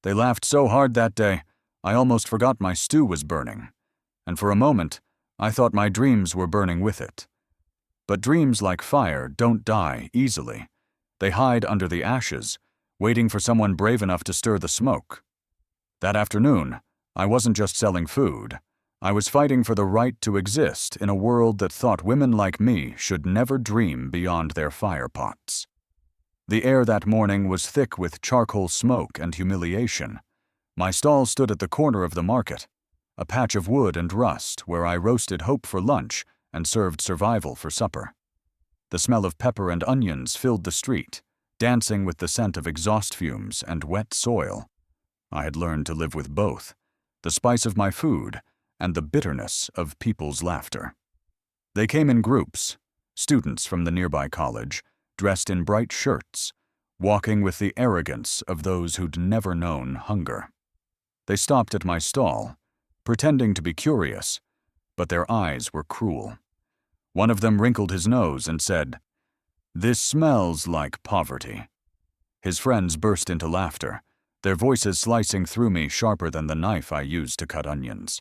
They laughed so hard that day, I almost forgot my stew was burning, and for a moment, I thought my dreams were burning with it. But dreams like fire don't die easily. They hide under the ashes, waiting for someone brave enough to stir the smoke. That afternoon, I wasn't just selling food. I was fighting for the right to exist in a world that thought women like me should never dream beyond their fire pots. The air that morning was thick with charcoal smoke and humiliation. My stall stood at the corner of the market, a patch of wood and rust where I roasted hope for lunch and served survival for supper. The smell of pepper and onions filled the street, dancing with the scent of exhaust fumes and wet soil. I had learned to live with both, the spice of my food and the bitterness of people's laughter. They came in groups, students from the nearby college, dressed in bright shirts, walking with the arrogance of those who'd never known hunger. They stopped at my stall, pretending to be curious, but their eyes were cruel. One of them wrinkled his nose and said, "This smells like poverty." His friends burst into laughter, their voices slicing through me sharper than the knife I used to cut onions.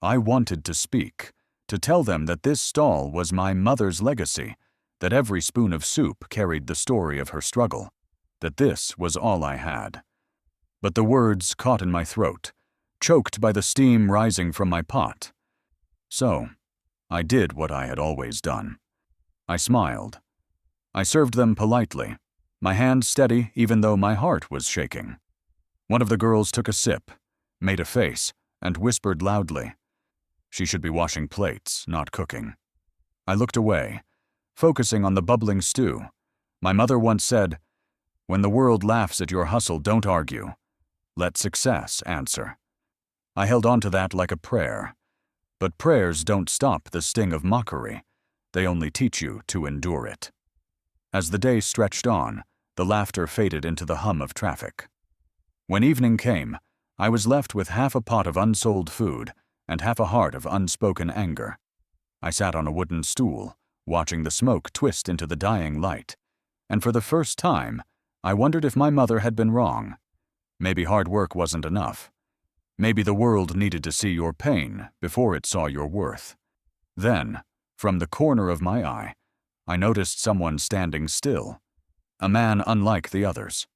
I wanted to speak, to tell them that this stall was my mother's legacy, that every spoon of soup carried the story of her struggle, that this was all I had. But the words caught in my throat, choked by the steam rising from my pot. So, I did what I had always done. I smiled. I served them politely, my hand steady even though my heart was shaking. One of the girls took a sip, made a face, and whispered loudly, "She should be washing plates, not cooking." I looked away, focusing on the bubbling stew. My mother once said, "When the world laughs at your hustle, don't argue. Let success answer." I held on to that like a prayer. But prayers don't stop the sting of mockery. They only teach you to endure it. As the day stretched on, the laughter faded into the hum of traffic. When evening came, I was left with half a pot of unsold food and half a heart of unspoken anger. I sat on a wooden stool, watching the smoke twist into the dying light, and for the first time, I wondered if my mother had been wrong. Maybe hard work wasn't enough. Maybe the world needed to see your pain before it saw your worth. Then, from the corner of my eye, I noticed someone standing still, a man unlike the others.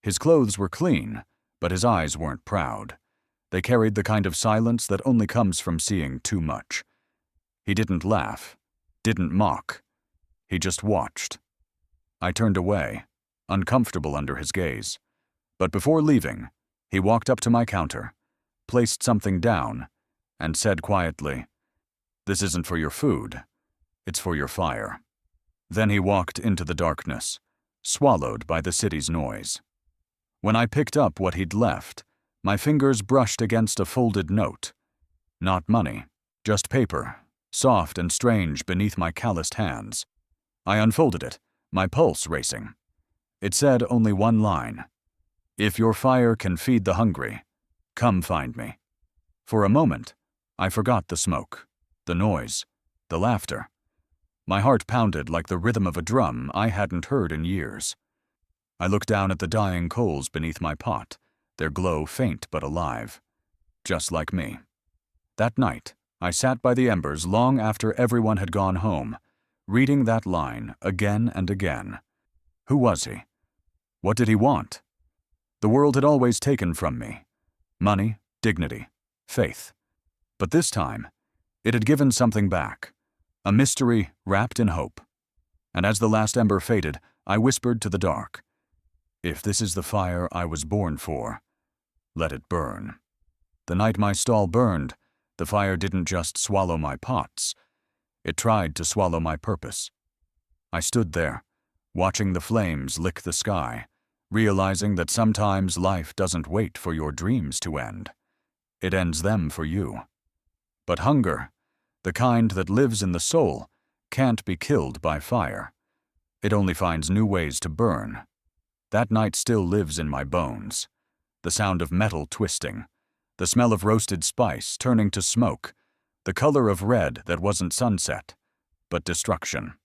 His clothes were clean, but his eyes weren't proud. They carried the kind of silence that only comes from seeing too much. He didn't laugh, didn't mock. He just watched. I turned away, uncomfortable under his gaze. But before leaving, he walked up to my counter, placed something down, and said quietly, "This isn't for your food, it's for your fire." Then he walked into the darkness, swallowed by the city's noise. When I picked up what he'd left, my fingers brushed against a folded note. Not money, just paper, soft and strange beneath my calloused hands. I unfolded it, my pulse racing. It said only one line, "If your fire can feed the hungry, come find me." For a moment, I forgot the smoke, the noise, the laughter. My heart pounded like the rhythm of a drum I hadn't heard in years. I looked down at the dying coals beneath my pot, their glow faint but alive. Just like me. That night, I sat by the embers long after everyone had gone home, reading that line again and again. Who was he? What did he want? The world had always taken from me. Money, dignity, faith. But this time, it had given something back. A mystery wrapped in hope. And as the last ember faded, I whispered to the dark, "If this is the fire I was born for, let it burn." The night my stall burned, the fire didn't just swallow my pots. It tried to swallow my purpose. I stood there, watching the flames lick the sky, realizing that sometimes life doesn't wait for your dreams to end. It ends them for you. But hunger, the kind that lives in the soul, can't be killed by fire. It only finds new ways to burn. That night still lives in my bones. The sound of metal twisting, the smell of roasted spice turning to smoke, the color of red that wasn't sunset, but destruction.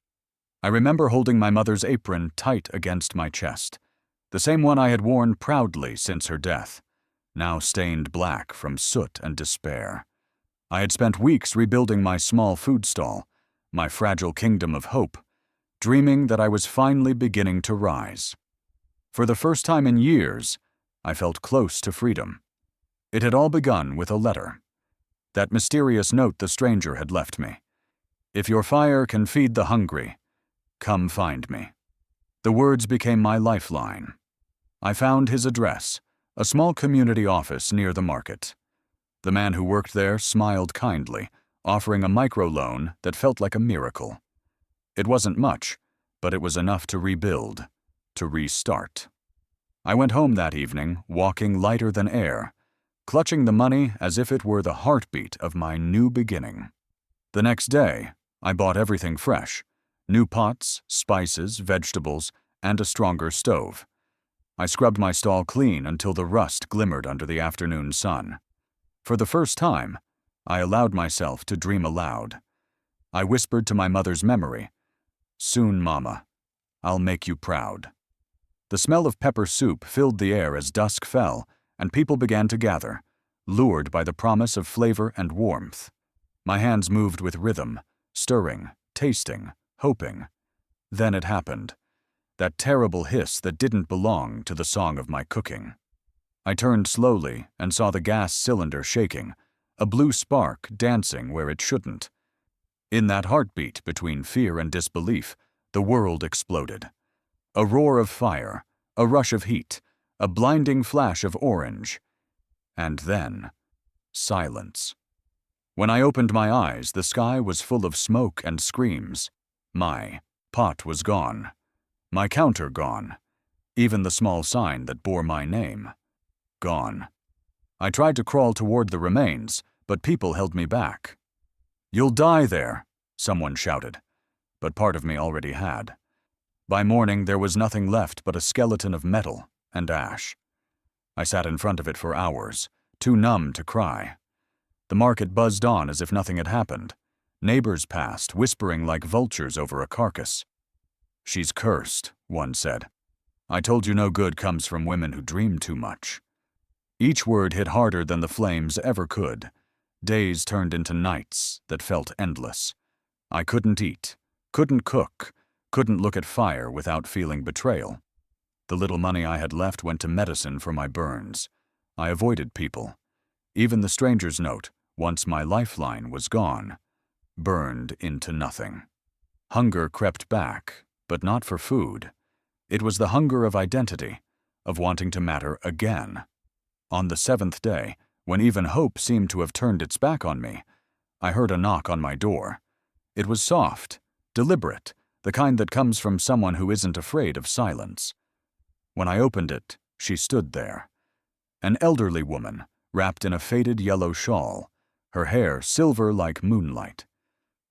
I remember holding my mother's apron tight against my chest, The same one I had worn proudly since her death, now stained black from soot and despair. I had spent weeks rebuilding my small food stall, my fragile kingdom of hope, dreaming that I was finally beginning to rise. For the first time in years, I felt close to freedom. It had all begun with a letter. That mysterious note the stranger had left me. "If your fire can feed the hungry, come find me." The words became my lifeline. I found his address, a small community office near the market. The man who worked there smiled kindly, offering a microloan that felt like a miracle. It wasn't much, but it was enough to rebuild, to restart. I went home that evening, walking lighter than air, clutching the money as if it were the heartbeat of my new beginning. The next day, I bought everything fresh: new pots, spices, vegetables, and a stronger stove. I scrubbed my stall clean until the rust glimmered under the afternoon sun. For the first time, I allowed myself to dream aloud. I whispered to my mother's memory, "Soon, Mama, I'll make you proud." The smell of pepper soup filled the air as dusk fell, and people began to gather, lured by the promise of flavor and warmth. My hands moved with rhythm, stirring, tasting, hoping. Then it happened. That terrible hiss that didn't belong to the song of my cooking. I turned slowly and saw the gas cylinder shaking, a blue spark dancing where it shouldn't. In that heartbeat between fear and disbelief, the world exploded. A roar of fire, a rush of heat, a blinding flash of orange. And then, silence. When I opened my eyes, the sky was full of smoke and screams. My pot was gone. My counter gone. Even the small sign that bore my name. Gone. I tried to crawl toward the remains, but people held me back. "You'll die there," someone shouted, but part of me already had. By morning, there was nothing left but a skeleton of metal and ash. I sat in front of it for hours, too numb to cry. The market buzzed on as if nothing had happened. Neighbors passed, whispering like vultures over a carcass. "She's cursed," one said. "I told you no good comes from women who dream too much." Each word hit harder than the flames ever could. Days turned into nights that felt endless. I couldn't eat, couldn't cook, couldn't look at fire without feeling betrayal. The little money I had left went to medicine for my burns. I avoided people. Even the stranger's note, once my lifeline was gone, burned into nothing. Hunger crept back, but not for food. It was the hunger of identity, of wanting to matter again. On the 7th day, when even hope seemed to have turned its back on me, I heard a knock on my door. It was soft, deliberate, the kind that comes from someone who isn't afraid of silence. When I opened it, she stood there. An elderly woman, wrapped in a faded yellow shawl, her hair silver like moonlight.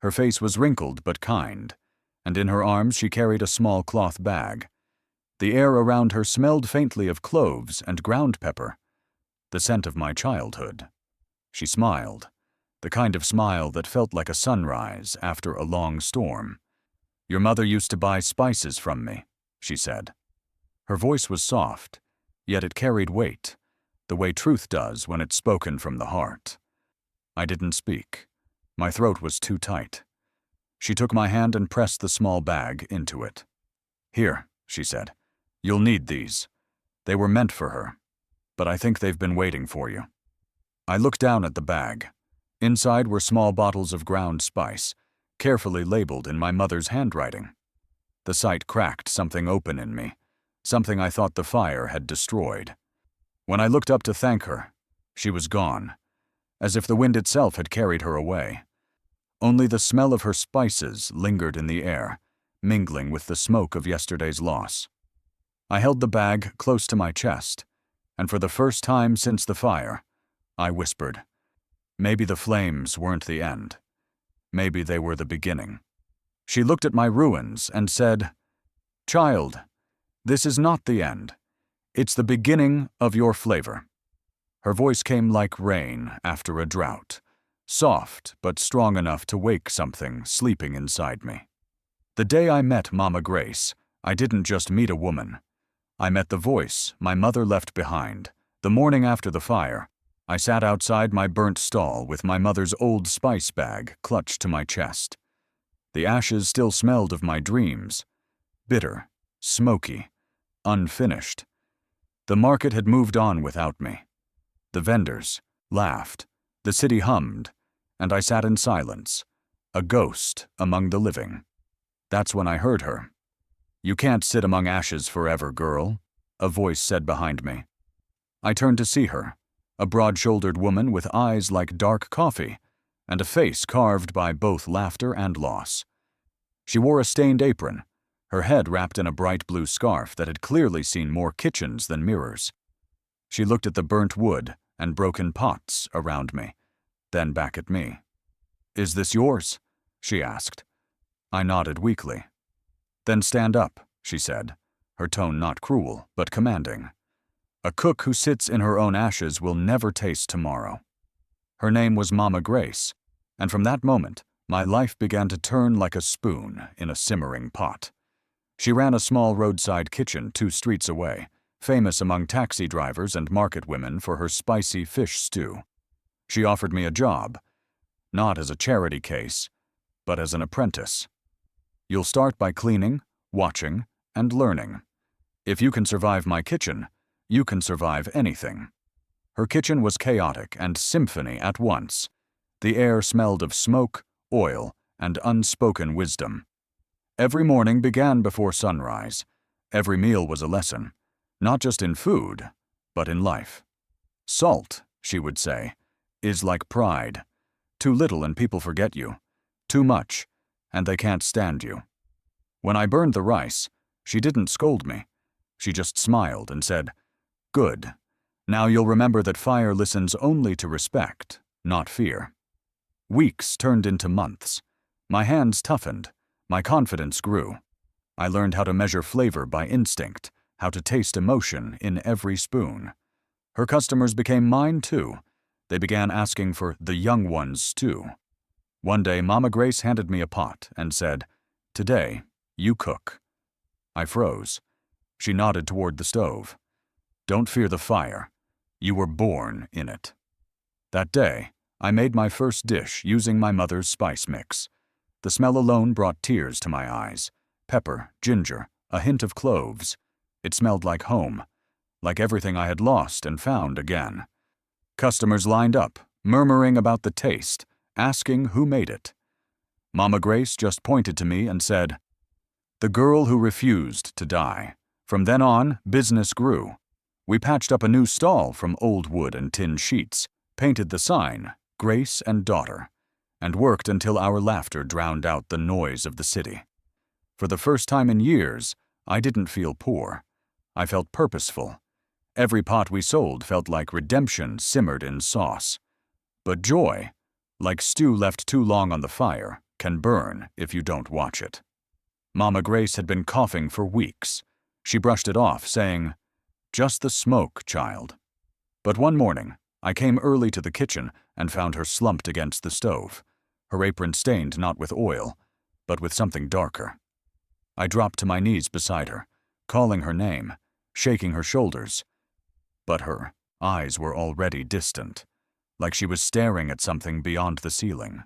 Her face was wrinkled but kind, and in her arms she carried a small cloth bag. The air around her smelled faintly of cloves and ground pepper, the scent of my childhood. She smiled, the kind of smile that felt like a sunrise after a long storm. "Your mother used to buy spices from me," she said. Her voice was soft, yet it carried weight, the way truth does when it's spoken from the heart. I didn't speak. My throat was too tight. She took my hand and pressed the small bag into it. "Here," she said. "You'll need these. They were meant for her, but I think they've been waiting for you." I looked down at the bag. Inside were small bottles of ground spice, carefully labeled in my mother's handwriting. The sight cracked something open in me, something I thought the fire had destroyed. When I looked up to thank her, she was gone, as if the wind itself had carried her away. Only the smell of her spices lingered in the air, mingling with the smoke of yesterday's loss. I held the bag close to my chest, and for the first time since the fire, I whispered, "Maybe the flames weren't the end. Maybe they were the beginning." She looked at my ruins and said, "Child, this is not the end. It's the beginning of your flavor." Her voice came like rain after a drought, soft but strong enough to wake something sleeping inside me. The day I met Mama Grace, I didn't just meet a woman. I met the voice my mother left behind. The morning after the fire, I sat outside my burnt stall with my mother's old spice bag clutched to my chest. The ashes still smelled of my dreams. Bitter, smoky, unfinished. The market had moved on without me. The vendors laughed, the city hummed, and I sat in silence, a ghost among the living. That's when I heard her. "You can't sit among ashes forever, girl," a voice said behind me. I turned to see her, a broad-shouldered woman with eyes like dark coffee and a face carved by both laughter and loss. She wore a stained apron, her head wrapped in a bright blue scarf that had clearly seen more kitchens than mirrors. She looked at the burnt wood and broken pots around me, then back at me. "Is this yours?" she asked. I nodded weakly. "Then stand up," she said, her tone not cruel, but commanding. "A cook who sits in her own ashes will never taste tomorrow." Her name was Mama Grace, and from that moment, my life began to turn like a spoon in a simmering pot. She ran a small roadside kitchen 2 streets away, famous among taxi drivers and market women for her spicy fish stew. She offered me a job, not as a charity case, but as an apprentice. "You'll start by cleaning, watching, and learning. If you can survive my kitchen, you can survive anything." Her kitchen was chaotic and symphony at once. The air smelled of smoke, oil, and unspoken wisdom. Every morning began before sunrise. Every meal was a lesson, not just in food, but in life. "Salt," she would say, "is like pride. Too little and people forget you. Too much, and they can't stand you." When I burned the rice, she didn't scold me. She just smiled and said, "Good. Now you'll remember that fire listens only to respect, not fear." Weeks turned into months. My hands toughened. My confidence grew. I learned how to measure flavor by instinct, how to taste emotion in every spoon. Her customers became mine too. They began asking for the young one's stew. One day, Mama Grace handed me a pot and said, "Today, you cook." I froze. She nodded toward the stove. "Don't fear the fire. You were born in it." That day, I made my first dish using my mother's spice mix. The smell alone brought tears to my eyes. Pepper, ginger, a hint of cloves. It smelled like home, like everything I had lost and found again. Customers lined up, murmuring about the taste, asking who made it. Mama Grace just pointed to me and said, "The girl who refused to die." From then on, business grew. We patched up a new stall from old wood and tin sheets, painted the sign, "Grace and Daughter," and worked until our laughter drowned out the noise of the city. For the first time in years, I didn't feel poor. I felt purposeful. Every pot we sold felt like redemption simmered in sauce. But joy, like stew left too long on the fire, can burn if you don't watch it. Mama Grace had been coughing for weeks. She brushed it off, saying, "Just the smoke, child." But one morning, I came early to the kitchen and found her slumped against the stove, her apron stained not with oil, but with something darker. I dropped to my knees beside her, calling her name, shaking her shoulders. But her eyes were already distant, like she was staring at something beyond the ceiling.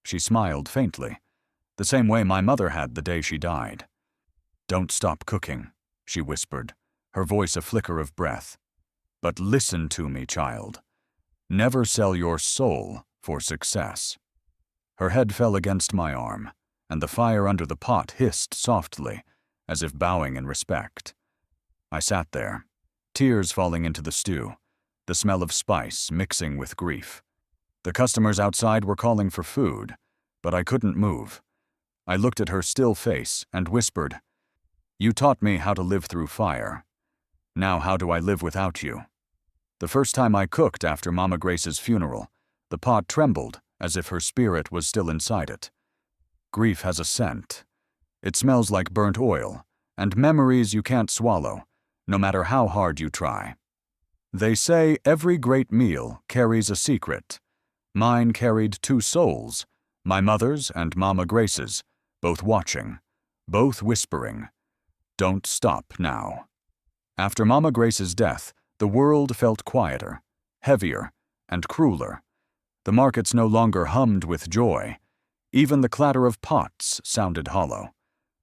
She smiled faintly, the same way my mother had the day she died. "Don't stop cooking," she whispered, her voice a flicker of breath. "But listen to me, child. Never sell your soul for success." Her head fell against my arm, and the fire under the pot hissed softly, as if bowing in respect. I sat there, tears falling into the stew, the smell of spice mixing with grief. The customers outside were calling for food, but I couldn't move. I looked at her still face and whispered, "You taught me how to live through fire. Now how do I live without you?" The first time I cooked after Mama Grace's funeral, the pot trembled as if her spirit was still inside it. Grief has a scent. It smells like burnt oil, and memories you can't swallow, no matter how hard you try. They say every great meal carries a secret. Mine carried 2 souls, my mother's and Mama Grace's, both watching, both whispering, "Don't stop now." After Mama Grace's death, the world felt quieter, heavier, and crueler. The markets no longer hummed with joy. Even the clatter of pots sounded hollow.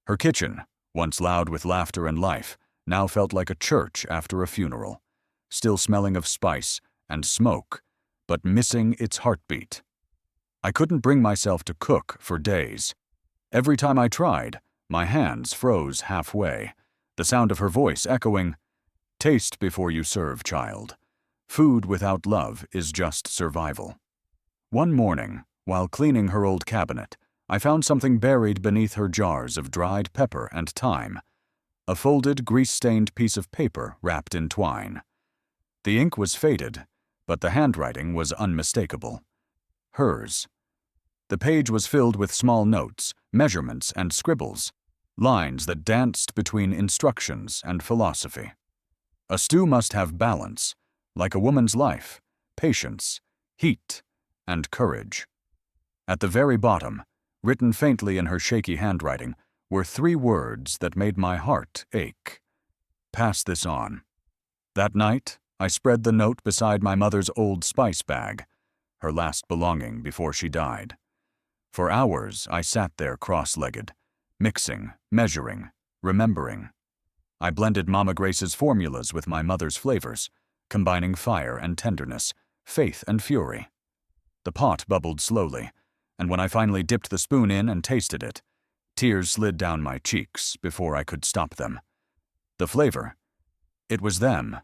Her kitchen, once loud with laughter and life, now felt like a church after a funeral, still smelling of spice and smoke, but missing its heartbeat. I couldn't bring myself to cook for days. Every time I tried, my hands froze halfway, the sound of her voice echoing, "Taste before you serve, child. Food without love is just survival." One morning, while cleaning her old cabinet, I found something buried beneath her jars of dried pepper and thyme, a folded, grease-stained piece of paper wrapped in twine. The ink was faded, but the handwriting was unmistakable. Hers. The page was filled with small notes, measurements, and scribbles, lines that danced between instructions and philosophy. A stew must have balance, like a woman's life, patience, heat, and courage. At the very bottom, written faintly in her shaky handwriting, were 3 words that made my heart ache. Pass this on. That night, I spread the note beside my mother's old spice bag, her last belonging before she died. For hours, I sat there cross-legged, mixing, measuring, remembering. I blended Mama Grace's formulas with my mother's flavors, combining fire and tenderness, faith and fury. The pot bubbled slowly, and when I finally dipped the spoon in and tasted it, tears slid down my cheeks before I could stop them. The flavor, it was them,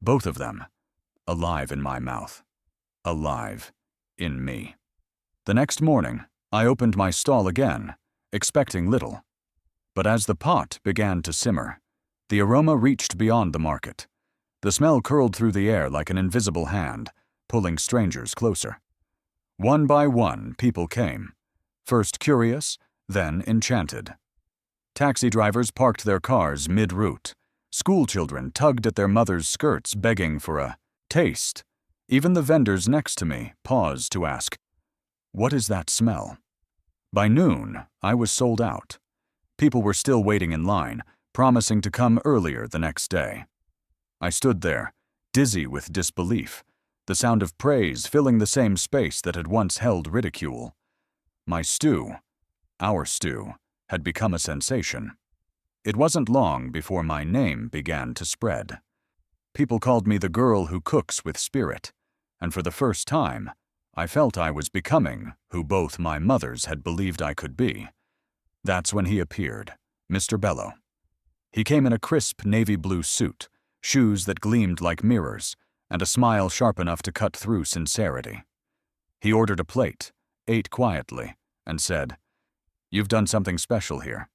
both of them, alive in my mouth, alive in me. The next morning, I opened my stall again, expecting little. But as the pot began to simmer, the aroma reached beyond the market. The smell curled through the air like an invisible hand, pulling strangers closer. One by one, people came, first curious, then enchanted. Taxi drivers parked their cars mid-route. Schoolchildren tugged at their mothers' skirts, begging for a taste. Even the vendors next to me paused to ask, "What is that smell?" By noon, I was sold out. People were still waiting in line, promising to come earlier the next day. I stood there, dizzy with disbelief, the sound of praise filling the same space that had once held ridicule. My stew, our stew, had become a sensation. It wasn't long before my name began to spread. People called me the girl who cooks with spirit, and for the first time, I felt I was becoming who both my mothers had believed I could be. That's when he appeared, Mr. Bello. He came in a crisp navy blue suit, shoes that gleamed like mirrors, and a smile sharp enough to cut through sincerity. He ordered a plate, ate quietly, and said, "You've done something special here."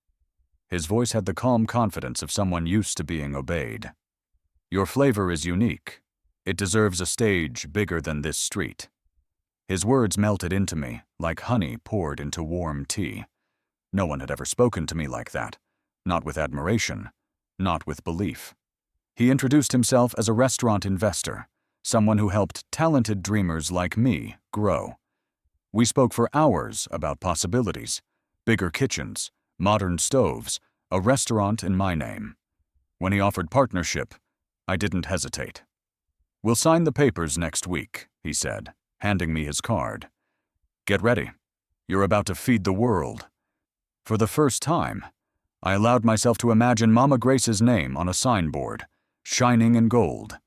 His voice had the calm confidence of someone used to being obeyed. "Your flavor is unique. It deserves a stage bigger than this street." His words melted into me like honey poured into warm tea. No one had ever spoken to me like that, not with admiration, not with belief. He introduced himself as a restaurant investor, someone who helped talented dreamers like me grow. We spoke for hours about possibilities, bigger kitchens, modern stoves, a restaurant in my name. When he offered partnership, I didn't hesitate. "We'll sign the papers next week," he said, handing me his card. "Get ready. You're about to feed the world." For the first time, I allowed myself to imagine Mama Grace's name on a signboard, shining in gold.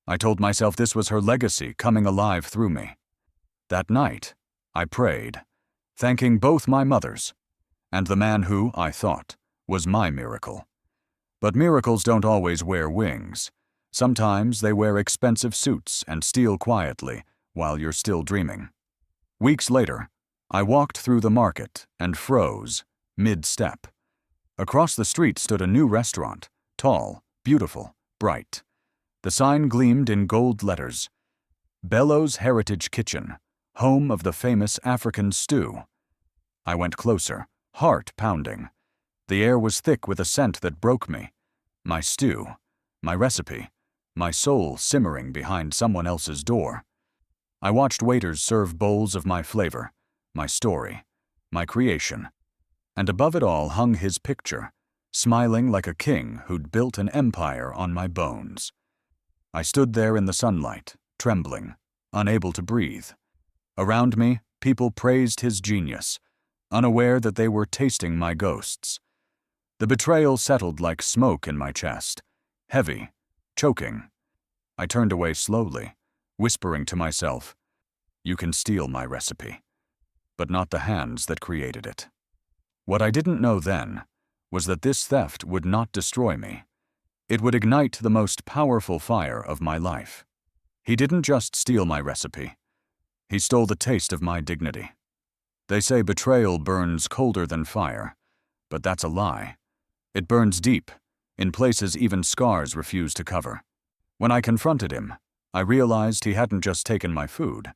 I told myself this was her legacy coming alive through me. That night, I prayed, thanking both my mothers, and the man who, I thought, was my miracle. But miracles don't always wear wings. Sometimes they wear expensive suits and steal quietly while you're still dreaming. Weeks later, I walked through the market and froze, mid-step. Across the street stood a new restaurant, tall, beautiful, bright. The sign gleamed in gold letters, "Bello's Heritage Kitchen, home of the famous African stew." I went closer, heart pounding. The air was thick with a scent that broke me. My stew, my recipe, my soul simmering behind someone else's door. I watched waiters serve bowls of my flavor, my story, my creation. And above it all hung his picture, smiling like a king who'd built an empire on my bones. I stood there in the sunlight, trembling, unable to breathe. Around me, people praised his genius, unaware that they were tasting my ghosts. The betrayal settled like smoke in my chest, heavy, choking. I turned away slowly, whispering to myself, "You can steal my recipe, but not the hands that created it." What I didn't know then was that this theft would not destroy me. It would ignite the most powerful fire of my life. He didn't just steal my recipe. He stole the taste of my dignity. They say betrayal burns colder than fire, but that's a lie. It burns deep, in places even scars refuse to cover. When I confronted him, I realized he hadn't just taken my food.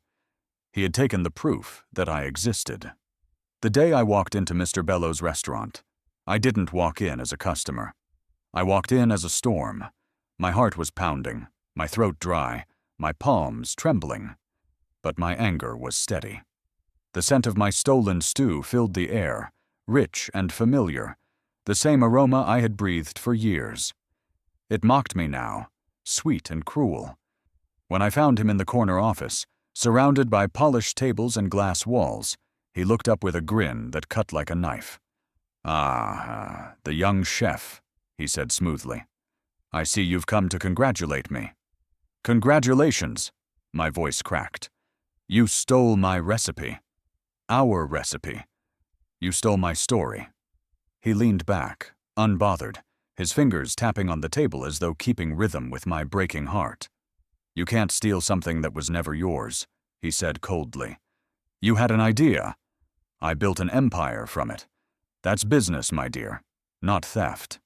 He had taken the proof that I existed. The day I walked into Mr. Bellow's restaurant, I didn't walk in as a customer. I walked in as a storm. My heart was pounding, my throat dry, my palms trembling. But my anger was steady. The scent of my stolen stew filled the air, rich and familiar, the same aroma I had breathed for years. It mocked me now, sweet and cruel. When I found him in the corner office, surrounded by polished tables and glass walls, he looked up with a grin that cut like a knife. "Ah, the young chef," he said smoothly. "I see you've come to congratulate me." "Congratulations," my voice cracked. "You stole my recipe. Our recipe. You stole my story." He leaned back, unbothered, his fingers tapping on the table as though keeping rhythm with my breaking heart. "You can't steal something that was never yours," he said coldly. "You had an idea. I built an empire from it. That's business, my dear, not theft."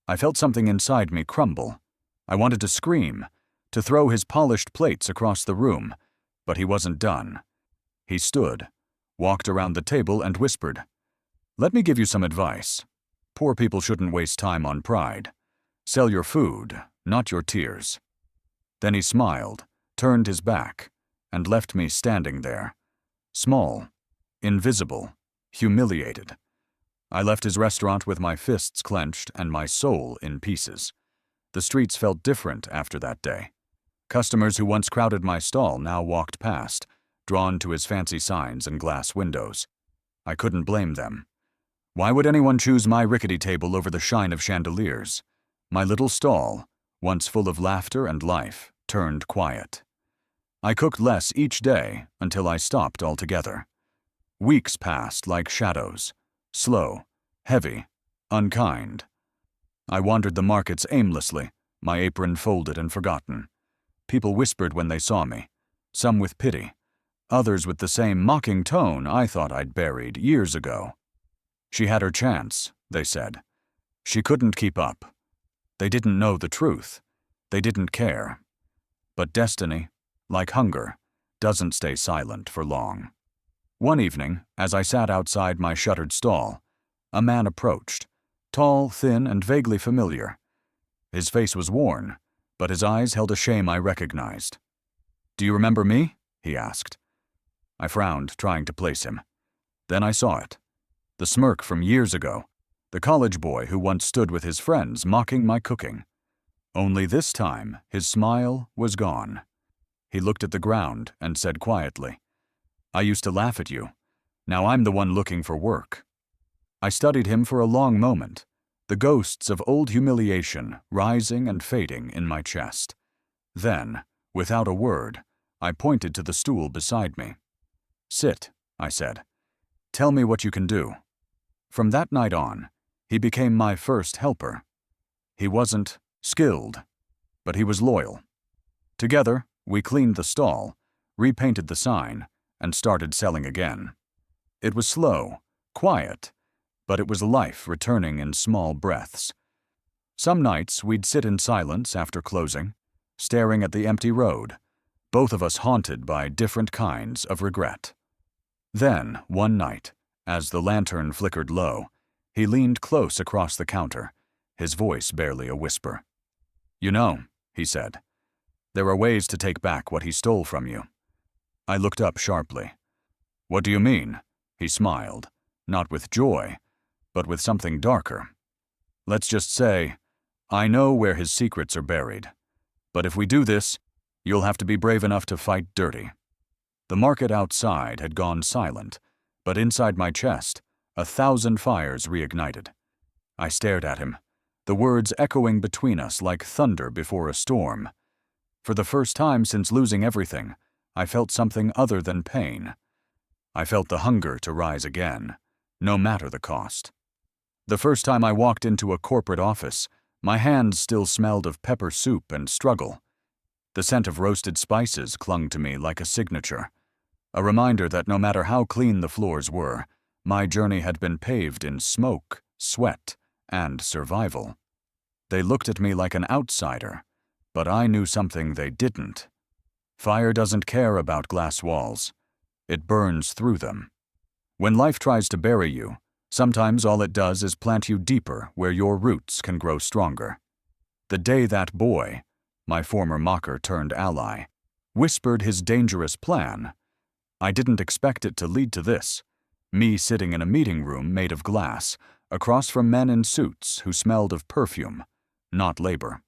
I felt something inside me crumble. I wanted to scream, to throw his polished plates across the room, but he wasn't done. He stood, walked around the table and whispered, "Let me give you some advice. Poor people shouldn't waste time on pride. Sell your food, not your tears." Then he smiled, turned his back, and left me standing there. Small, invisible, humiliated. I left his restaurant with my fists clenched and my soul in pieces. The streets felt different after that day. Customers who once crowded my stall now walked past, drawn to his fancy signs and glass windows. I couldn't blame them. Why would anyone choose my rickety table over the shine of chandeliers? My little stall, once full of laughter and life, turned quiet. I cooked less each day until I stopped altogether. Weeks passed like shadows, slow, heavy, unkind. I wandered the markets aimlessly, my apron folded and forgotten. People whispered when they saw me, some with pity, others with the same mocking tone I thought I'd buried years ago. She had her chance, they said. She couldn't keep up. They didn't know the truth. They didn't care. But destiny, like hunger, doesn't stay silent for long. One evening, as I sat outside my shuttered stall, a man approached, tall, thin, and vaguely familiar. His face was worn, but his eyes held a shame I recognized. "Do you remember me?" he asked. I frowned, trying to place him. Then I saw it. The smirk from years ago, the college boy who once stood with his friends mocking my cooking. Only this time, his smile was gone. He looked at the ground and said quietly, "I used to laugh at you. Now I'm the one looking for work." I studied him for a long moment, the ghosts of old humiliation rising and fading in my chest. Then, without a word, I pointed to the stool beside me. "Sit," I said. "Tell me what you can do." From that night on, he became my first helper. He wasn't skilled, but he was loyal. Together, we cleaned the stall, repainted the sign, and started selling again. It was slow, quiet, but it was life returning in small breaths. Some nights we'd sit in silence after closing, staring at the empty road, both of us haunted by different kinds of regret. Then, one night, as the lantern flickered low, he leaned close across the counter, his voice barely a whisper. "You know," he said, "there are ways to take back what he stole from you." I looked up sharply. "What do you mean?" He smiled, not with joy, but with something darker. Let's just say, I know where his secrets are buried. But if we do this, you'll have to be brave enough to fight dirty." The market outside had gone silent, but inside my chest, 1,000 fires reignited. I stared at him, the words echoing between us like thunder before a storm. For the first time since losing everything, I felt something other than pain. I felt the hunger to rise again, no matter the cost. The first time I walked into a corporate office, my hands still smelled of pepper soup and struggle. The scent of roasted spices clung to me like a signature, a reminder that no matter how clean the floors were, my journey had been paved in smoke, sweat, and survival. They looked at me like an outsider, but I knew something they didn't. Fire doesn't care about glass walls. It burns through them. When life tries to bury you, sometimes all it does is plant you deeper where your roots can grow stronger. The day that boy, my former mocker turned ally, whispered his dangerous plan, I didn't expect it to lead to this. Me sitting in a meeting room made of glass, across from men in suits who smelled of perfume, not labor.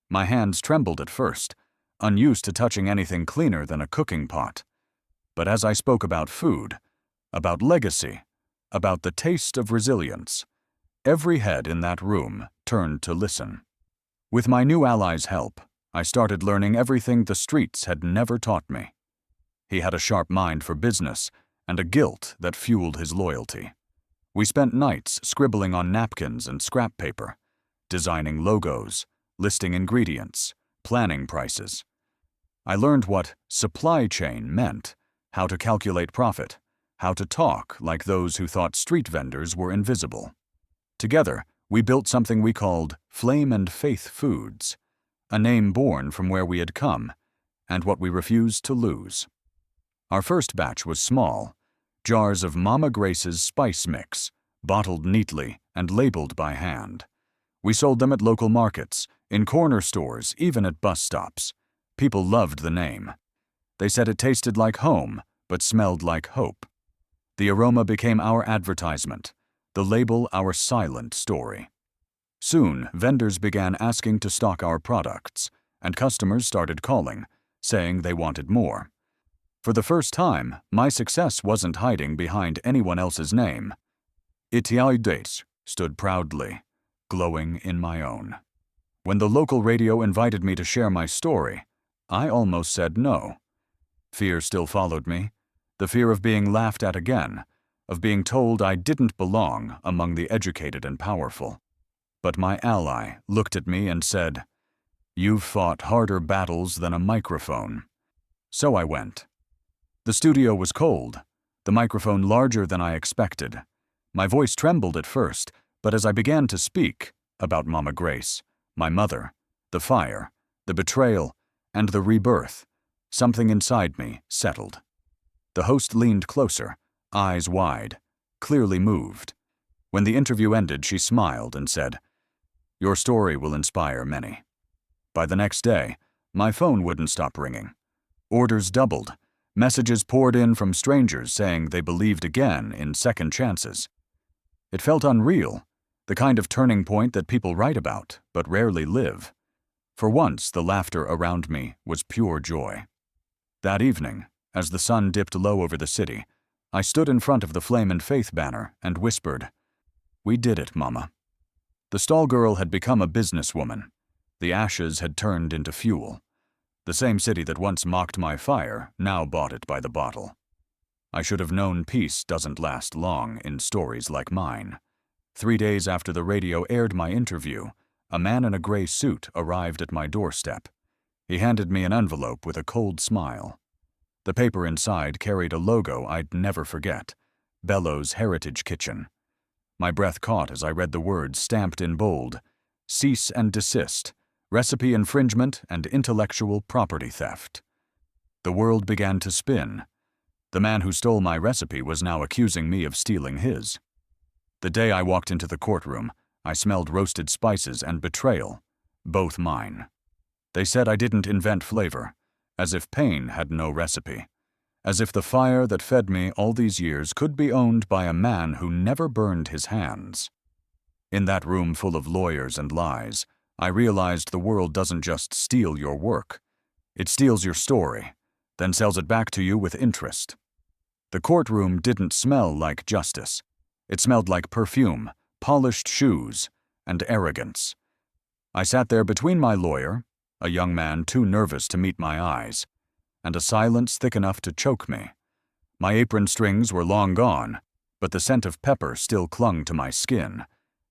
My hands trembled at first, unused to touching anything cleaner than a cooking pot. But as I spoke about food, about legacy, about the taste of resilience, every head in that room turned to listen. With my new ally's help, I started learning everything the streets had never taught me. He had a sharp mind for business and a guilt that fueled his loyalty. We spent nights scribbling on napkins and scrap paper, designing logos, listing ingredients, planning prices. I learned what supply chain meant, how to calculate profit, how to talk like those who thought street vendors were invisible. Together, we built something we called Flame and Faith Foods, a name born from where we had come and what we refused to lose. Our first batch was small, jars of Mama Grace's spice mix, bottled neatly and labeled by hand. We sold them at local markets, in corner stores, even at bus stops. People loved the name. They said it tasted like home, but smelled like hope. The aroma became our advertisement, the label our silent story. Soon, vendors began asking to stock our products, and customers started calling, saying they wanted more. For the first time, my success wasn't hiding behind anyone else's name. Itiaides stood proudly, glowing in my own. When the local radio invited me to share my story, I almost said no. Fear still followed me, the fear of being laughed at again, of being told I didn't belong among the educated and powerful. But my ally looked at me and said, "You've fought harder battles than a microphone." So I went. The studio was cold, the microphone larger than I expected. My voice trembled at first, but as I began to speak about Mama Grace, my mother, the fire, the betrayal, and the rebirth, something inside me settled. The host leaned closer, eyes wide, clearly moved. When the interview ended, she smiled and said, "Your story will inspire many." By the next day, my phone wouldn't stop ringing. Orders doubled. Messages poured in from strangers saying they believed again in second chances. It felt unreal, the kind of turning point that people write about, but rarely live. For once, the laughter around me was pure joy. That evening, as the sun dipped low over the city, I stood in front of the Flame and Faith banner and whispered, "We did it, Mama." The stall girl had become a businesswoman. The ashes had turned into fuel. The same city that once mocked my fire now bought it by the bottle. I should have known peace doesn't last long in stories like mine. 3 days after the radio aired my interview, a man in a gray suit arrived at my doorstep. He handed me an envelope with a cold smile. The paper inside carried a logo I'd never forget, Bellows Heritage Kitchen. My breath caught as I read the words stamped in bold, "Cease and desist. Recipe infringement and intellectual property theft." The world began to spin. The man who stole my recipe was now accusing me of stealing his. The day I walked into the courtroom, I smelled roasted spices and betrayal, both mine. They said I didn't invent flavor, as if pain had no recipe, as if the fire that fed me all these years could be owned by a man who never burned his hands. In that room full of lawyers and lies, I realized the world doesn't just steal your work. It steals your story, then sells it back to you with interest. The courtroom didn't smell like justice. It smelled like perfume, polished shoes, and arrogance. I sat there between my lawyer, a young man too nervous to meet my eyes, and a silence thick enough to choke me. My apron strings were long gone, but the scent of pepper still clung to my skin,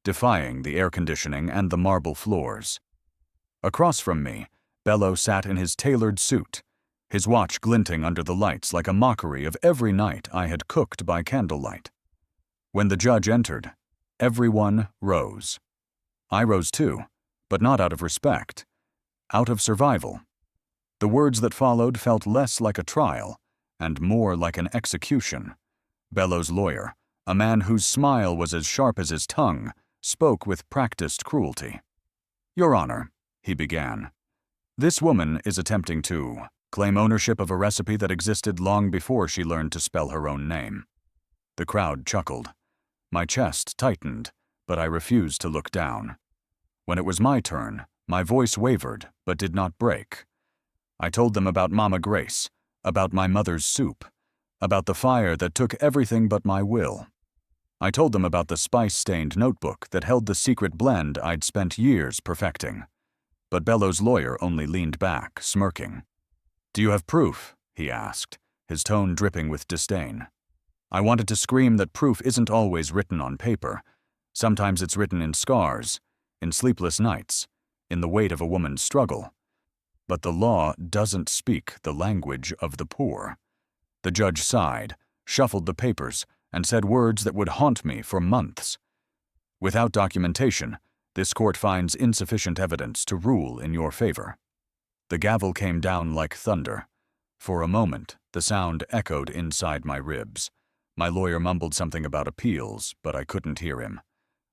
defying the air conditioning and the marble floors. Across from me, Bello sat in his tailored suit, his watch glinting under the lights like a mockery of every night I had cooked by candlelight. When the judge entered, everyone rose. I rose too, but not out of respect, out of survival. The words that followed felt less like a trial and more like an execution. Bello's lawyer, a man whose smile was as sharp as his tongue, spoke with practiced cruelty. "Your Honor," he began, "this woman is attempting to claim ownership of a recipe that existed long before she learned to spell her own name." The crowd chuckled. My chest tightened, but I refused to look down. When it was my turn, my voice wavered but did not break. I told them about Mama Grace, about my mother's soup, about the fire that took everything but my will. I told them about the spice-stained notebook that held the secret blend I'd spent years perfecting. But Bello's lawyer only leaned back, smirking. "Do you have proof?" he asked, his tone dripping with disdain. I wanted to scream that proof isn't always written on paper. Sometimes it's written in scars, in sleepless nights, in the weight of a woman's struggle. But the law doesn't speak the language of the poor. The judge sighed, shuffled the papers, and said words that would haunt me for months. "Without documentation, this court finds insufficient evidence to rule in your favor." The gavel came down like thunder. For a moment, the sound echoed inside my ribs. My lawyer mumbled something about appeals, but I couldn't hear him.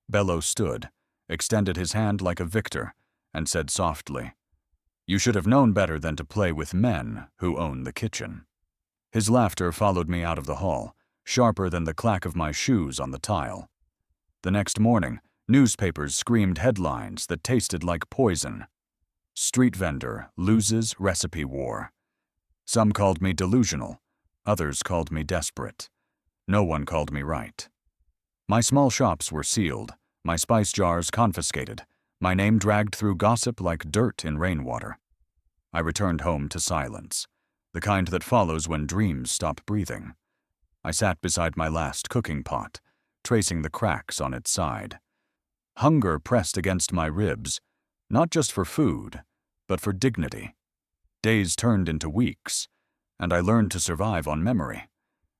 Bello stood, extended his hand like a victor, and said softly, "You should have known better than to play with men who own the kitchen." His laughter followed me out of the hall, sharper than the clack of my shoes on the tile. The next morning, newspapers screamed headlines that tasted like poison. "Street vendor loses recipe war." Some called me delusional, others called me desperate. No one called me right. My small shops were sealed, my spice jars confiscated, my name dragged through gossip like dirt in rainwater. I returned home to silence, the kind that follows when dreams stop breathing. I sat beside my last cooking pot, tracing the cracks on its side. Hunger pressed against my ribs, not just for food, but for dignity. Days turned into weeks, and I learned to survive on memory.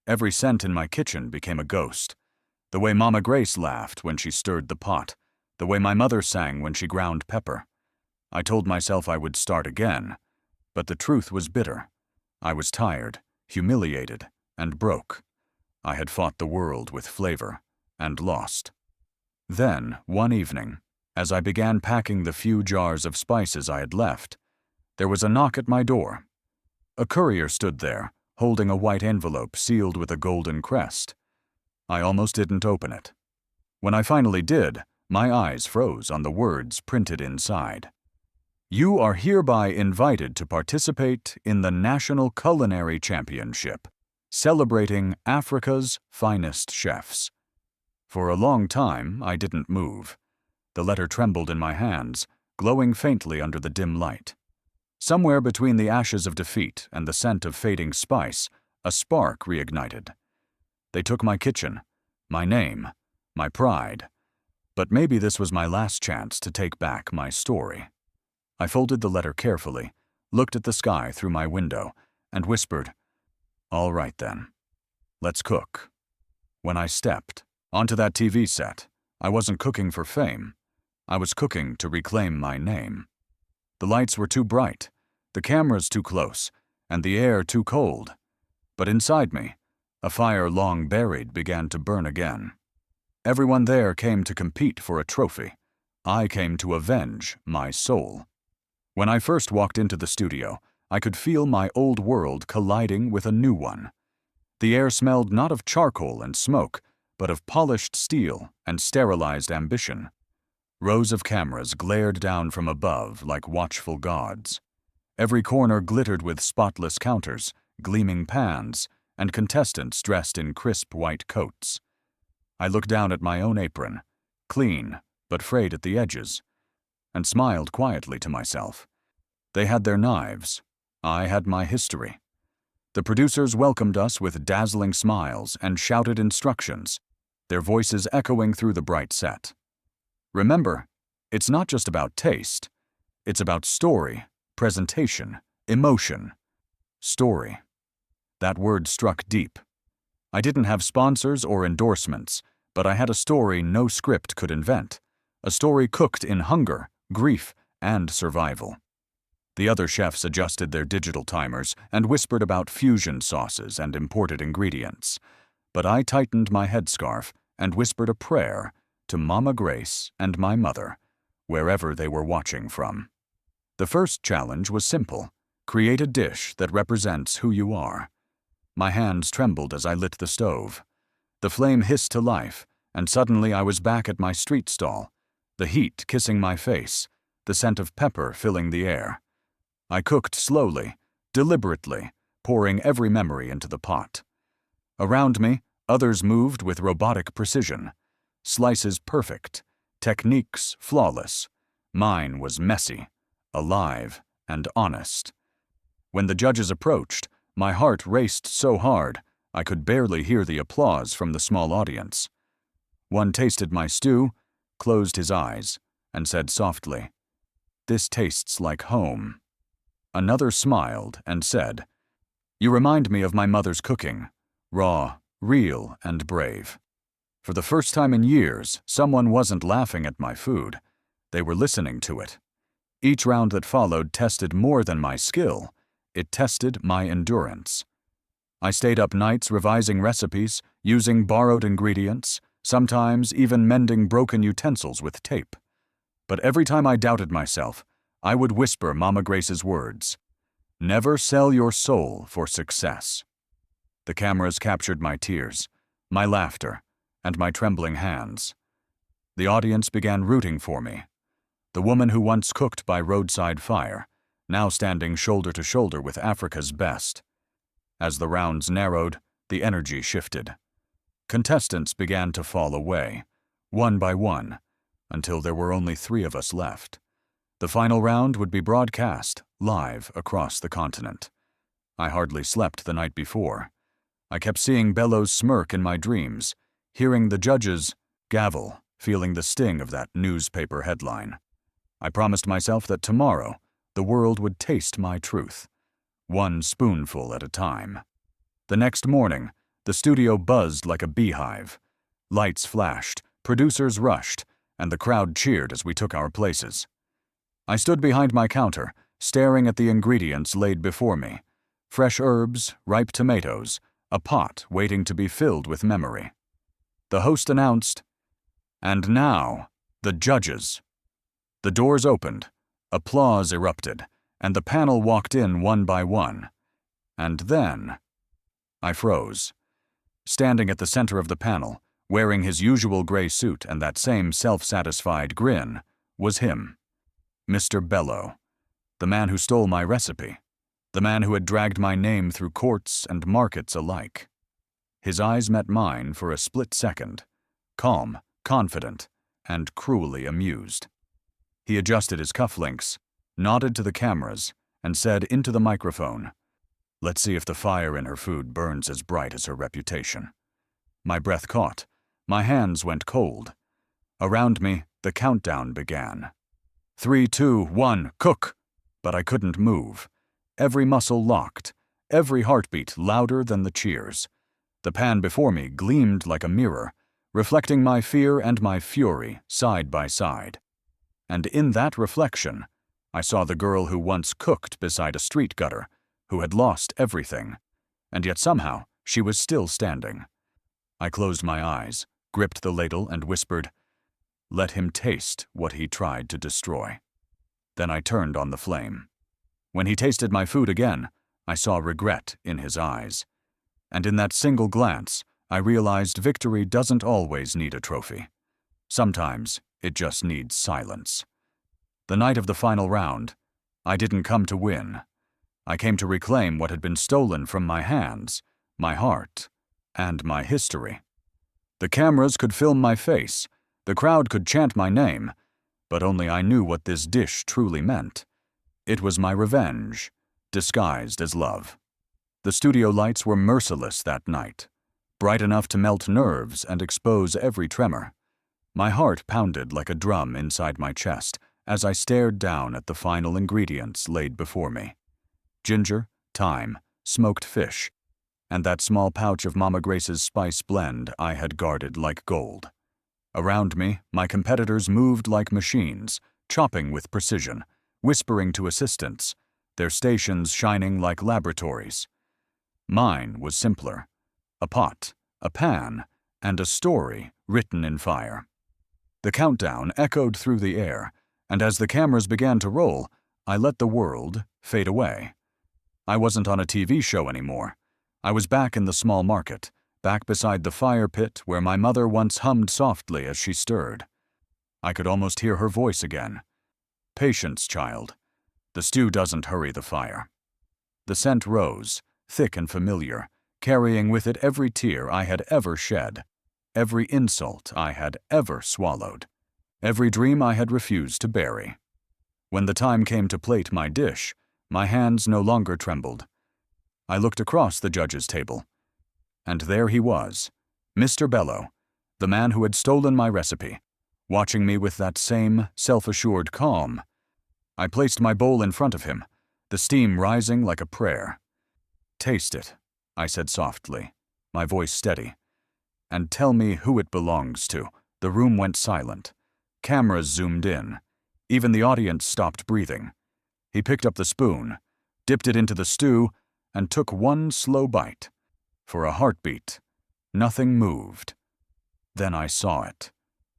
Every scent in my kitchen became a ghost. The way Mama Grace laughed when she stirred the pot, the way my mother sang when she ground pepper. I told myself I would start again, but the truth was bitter. I was tired, humiliated, and broke. I had fought the world with flavor, and lost. Then, one evening, as I began packing the few jars of spices I had left, there was a knock at my door. A courier stood there, holding a white envelope sealed with a golden crest. I almost didn't open it. When I finally did, my eyes froze on the words printed inside. "You are hereby invited to participate in the National Culinary Championship, celebrating Africa's finest chefs." For a long time, I didn't move. The letter trembled in my hands, glowing faintly under the dim light. Somewhere between the ashes of defeat and the scent of fading spice, a spark reignited. They took my kitchen, my name, my pride. But maybe this was my last chance to take back my story. I folded the letter carefully, looked at the sky through my window, and whispered, "All right then, let's cook." When I stepped onto that TV set, I wasn't cooking for fame. I was cooking to reclaim my name. The lights were too bright, the cameras too close, and the air too cold. But inside me, a fire long buried began to burn again. Everyone there came to compete for a trophy. I came to avenge my soul. When I first walked into the studio, I could feel my old world colliding with a new one. The air smelled not of charcoal and smoke, but of polished steel and sterilized ambition. Rows of cameras glared down from above like watchful gods. Every corner glittered with spotless counters, gleaming pans, and contestants dressed in crisp white coats. I looked down at my own apron, clean but frayed at the edges, and smiled quietly to myself. They had their knives. I had my history. The producers welcomed us with dazzling smiles and shouted instructions, their voices echoing through the bright set. Remember, it's not just about taste. It's about story, presentation, emotion. Story. That word struck deep. I didn't have sponsors or endorsements, but I had a story no script could invent. A story cooked in hunger, grief, and survival. The other chefs adjusted their digital timers and whispered about fusion sauces and imported ingredients. But I tightened my headscarf and whispered a prayer to Mama Grace and my mother, wherever they were watching from. The first challenge was simple: create a dish that represents who you are. My hands trembled as I lit the stove. The flame hissed to life, and suddenly I was back at my street stall, the heat kissing my face, the scent of pepper filling the air. I cooked slowly, deliberately, pouring every memory into the pot. Around me, others moved with robotic precision. Slices perfect, techniques flawless. Mine was messy, alive, and honest. When the judges approached, my heart raced so hard I could barely hear the applause from the small audience. One tasted my stew, closed his eyes, and said softly, "This tastes like home." Another smiled and said, "You remind me of my mother's cooking, raw, real, and brave." For the first time in years, someone wasn't laughing at my food. They were listening to it. Each round that followed tested more than my skill. It tested my endurance. I stayed up nights revising recipes, using borrowed ingredients, sometimes even mending broken utensils with tape. But every time I doubted myself, I would whisper Mama Grace's words, "Never sell your soul for success." The cameras captured my tears, my laughter, and my trembling hands. The audience began rooting for me. The woman who once cooked by roadside fire, now standing shoulder to shoulder with Africa's best. As the rounds narrowed, the energy shifted. Contestants began to fall away, one by one, until there were only 3 of us left. The final round would be broadcast, live, across the continent. I hardly slept the night before. I kept seeing Bello's smirk in my dreams, hearing the judges gavel, feeling the sting of that newspaper headline. I promised myself that tomorrow, the world would taste my truth, one spoonful at a time. The next morning, the studio buzzed like a beehive. Lights flashed, producers rushed, and the crowd cheered as we took our places. I stood behind my counter, staring at the ingredients laid before me. Fresh herbs, ripe tomatoes, a pot waiting to be filled with memory. The host announced, "And now, the judges." The doors opened, applause erupted, and the panel walked in one by one. And then, I froze. Standing at the center of the panel, wearing his usual gray suit and that same self-satisfied grin, was him. Mr. Bello, the man who stole my recipe, the man who had dragged my name through courts and markets alike. His eyes met mine for a split second, calm, confident, and cruelly amused. He adjusted his cufflinks, nodded to the cameras, and said into the microphone, "Let's see if the fire in her food burns as bright as her reputation." My breath caught. My hands went cold. Around me, the countdown began. 3, 2, 1, cook! But I couldn't move. Every muscle locked, every heartbeat louder than the cheers. The pan before me gleamed like a mirror, reflecting my fear and my fury side by side. And in that reflection, I saw the girl who once cooked beside a street gutter, who had lost everything, and yet somehow she was still standing. I closed my eyes, gripped the ladle, and whispered, "Let him taste what he tried to destroy." Then I turned on the flame. When he tasted my food again, I saw regret in his eyes. And in that single glance, I realized victory doesn't always need a trophy. Sometimes It just needs silence. The night of the final round, I didn't come to win. I came to reclaim what had been stolen from my hands, my heart, and my history. The cameras could film my face, the crowd could chant my name, but only I knew what this dish truly meant. It was my revenge, disguised as love. The studio lights were merciless that night, bright enough to melt nerves and expose every tremor. My heart pounded like a drum inside my chest as I stared down at the final ingredients laid before me. Ginger, thyme, smoked fish, and that small pouch of Mama Grace's spice blend I had guarded like gold. Around me, my competitors moved like machines, chopping with precision, whispering to assistants, their stations shining like laboratories. Mine was simpler. A pot, a pan, and a story written in fire. The countdown echoed through the air, and as the cameras began to roll, I let the world fade away. I wasn't on a TV show anymore. I was back in the small market, back beside the fire pit where my mother once hummed softly as she stirred. I could almost hear her voice again. Patience, child. The stew doesn't hurry the fire. The scent rose, thick and familiar, carrying with it every tear I had ever shed, every insult I had ever swallowed, every dream I had refused to bury. When the time came to plate my dish, my hands no longer trembled. I looked across the judge's table, and there he was, Mr. Bello, the man who had stolen my recipe, watching me with that same self-assured calm. I placed my bowl in front of him, the steam rising like a prayer. "Taste it," I said softly, my voice steady, "and tell me who it belongs to." The room went silent. Cameras zoomed in. Even the audience stopped breathing. He picked up the spoon, dipped it into the stew, and took one slow bite. For a heartbeat, nothing moved. Then I saw it.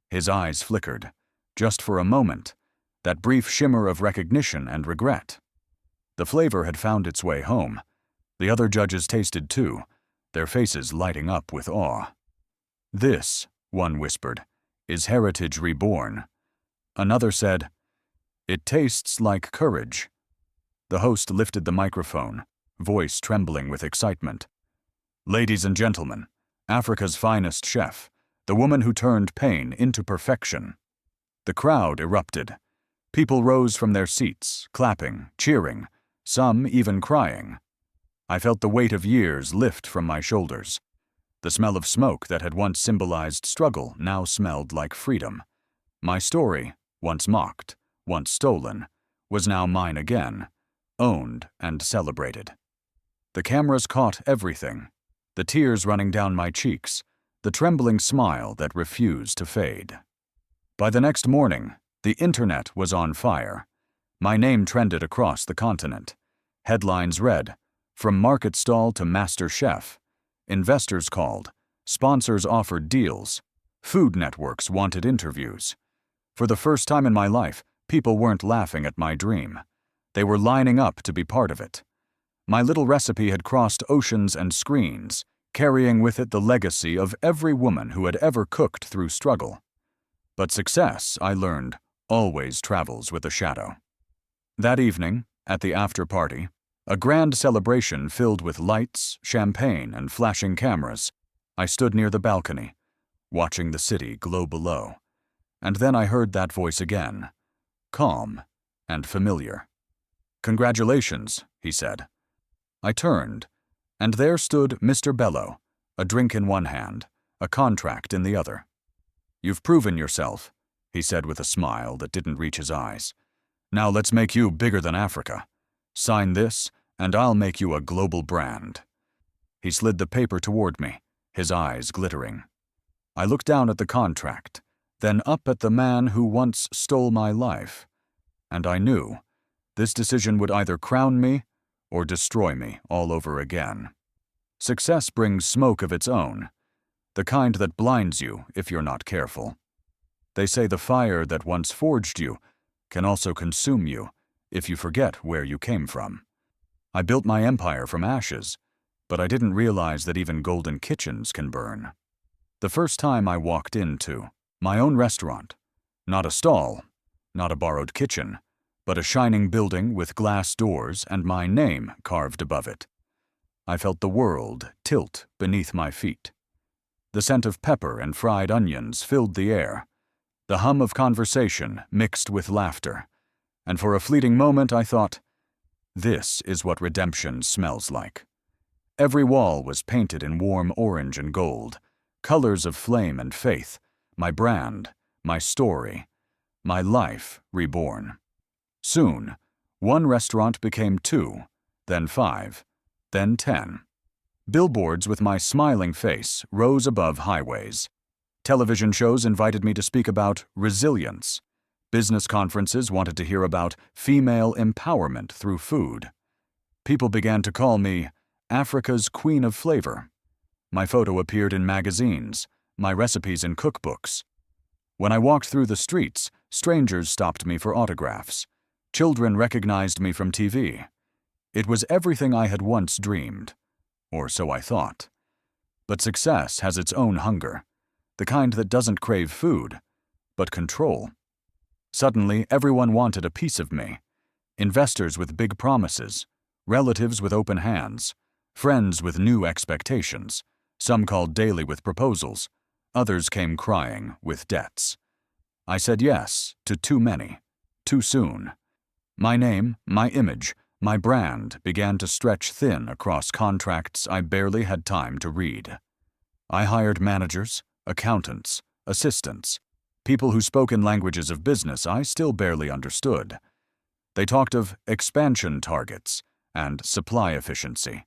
His eyes flickered, just for a moment, that brief shimmer of recognition and regret. The flavor had found its way home. The other judges tasted too, their faces lighting up with awe. "This," one whispered, "is heritage reborn." Another said, "It tastes like courage." The host lifted the microphone, voice trembling with excitement. "Ladies and gentlemen, Africa's finest chef, the woman who turned pain into perfection." The crowd erupted. People rose from their seats, clapping, cheering, some even crying. I felt the weight of years lift from my shoulders. The smell of smoke that had once symbolized struggle now smelled like freedom. My story, once mocked, once stolen, was now mine again, owned and celebrated. The cameras caught everything, the tears running down my cheeks, the trembling smile that refused to fade. By the next morning, the internet was on fire. My name trended across the continent. Headlines read, "From market stall to master chef." Investors called, sponsors offered deals, food networks wanted interviews. For the first time in my life, people weren't laughing at my dream. They were lining up to be part of it. My little recipe had crossed oceans and screens, carrying with it the legacy of every woman who had ever cooked through struggle. But success, I learned, always travels with a shadow. That evening, at the after-party, a grand celebration filled with lights, champagne, and flashing cameras, I stood near the balcony, watching the city glow below. And then I heard that voice again, calm and familiar. "Congratulations," he said. I turned, and there stood Mr. Bello, a drink in one hand, a contract in the other. "You've proven yourself," he said with a smile that didn't reach his eyes. "Now let's make you bigger than Africa. Sign this, and I'll make you a global brand." He slid the paper toward me, his eyes glittering. I looked down at the contract, then up at the man who once stole my life, and I knew this decision would either crown me or destroy me all over again. Success brings smoke of its own, the kind that blinds you if you're not careful. They say the fire that once forged you can also consume you if you forget where you came from. I built my empire from ashes, but I didn't realize that even golden kitchens can burn. The first time I walked into my own restaurant, Not a stall, not a borrowed kitchen, but a shining building with glass doors and my name carved above it. I felt the world tilt beneath my feet. The scent of pepper and fried onions filled the air. The hum of conversation mixed with laughter. And for a fleeting moment I thought, this is what redemption smells like. Every wall was painted in warm orange and gold, colors of flame and faith, my brand, my story, my life reborn. Soon, one restaurant became 2, then 5, then 10. Billboards with my smiling face rose above highways. Television shows invited me to speak about resilience. Business conferences wanted to hear about female empowerment through food. People began to call me Africa's Queen of Flavor. My photo appeared in magazines, my recipes in cookbooks. When I walked through the streets, strangers stopped me for autographs. Children recognized me from TV. It was everything I had once dreamed, or so I thought. But success has its own hunger, the kind that doesn't crave food, but control. Suddenly, everyone wanted a piece of me. Investors with big promises, relatives with open hands, friends with new expectations. Some called daily with proposals. Others came crying with debts. I said yes to too many, too soon. My name, my image, my brand began to stretch thin across contracts I barely had time to read. I hired managers, accountants, assistants, people who spoke in languages of business I still barely understood. They talked of expansion targets and supply efficiency,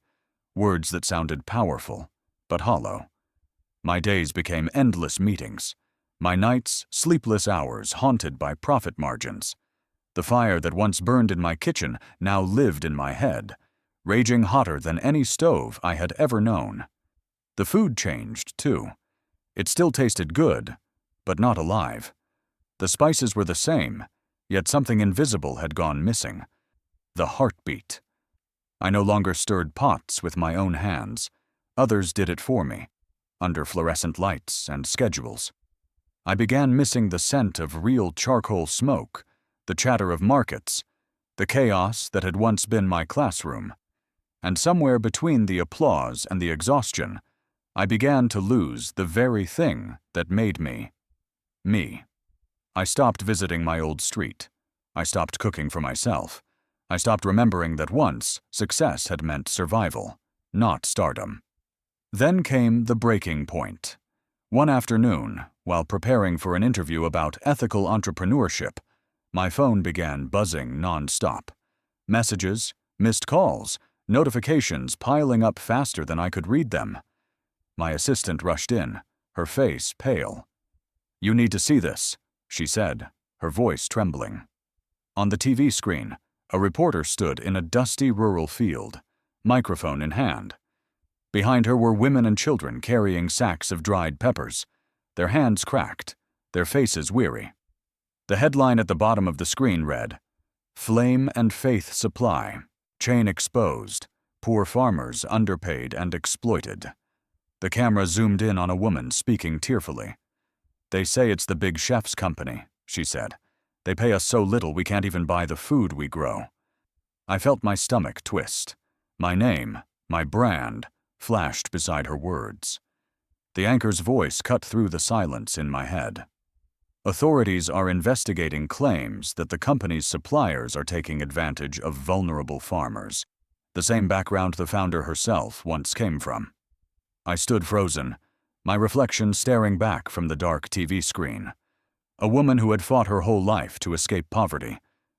words that sounded powerful, but hollow. My days became endless meetings, my nights sleepless hours haunted by profit margins. The fire that once burned in my kitchen now lived in my head, raging hotter than any stove I had ever known. The food changed, too. It still tasted good, but not alive. The spices were the same, yet something invisible had gone missing. The heartbeat. I no longer stirred pots with my own hands. Others did it for me, under fluorescent lights and schedules. I began missing the scent of real charcoal smoke, the chatter of markets, the chaos that had once been my classroom. And somewhere between the applause and the exhaustion, I began to lose the very thing that made me, me. I stopped visiting my old street. I stopped cooking for myself. I stopped remembering that once success had meant survival, not stardom. Then came the breaking point. One afternoon, while preparing for an interview about ethical entrepreneurship, my phone began buzzing non-stop. Messages, missed calls, notifications piling up faster than I could read them. My assistant rushed in, her face pale. "You need to see this," she said, her voice trembling. On the TV screen, a reporter stood in a dusty rural field, microphone in hand. Behind her were women and children carrying sacks of dried peppers, their hands cracked, their faces weary. The headline at the bottom of the screen read, "Flame and Faith Supply, Chain Exposed, Poor Farmers Underpaid and Exploited." The camera zoomed in on a woman speaking tearfully. "They say it's the big chef's company," she said. "They pay us so little we can't even buy the food we grow." I felt my stomach twist. My name, my brand, flashed beside her words. The anchor's voice cut through the silence in my head. Authorities are investigating claims that the company's suppliers are taking advantage of vulnerable farmers, the same background the founder herself once came from. I stood frozen, my reflection staring back from the dark TV screen. A woman who had fought her whole life to escape poverty,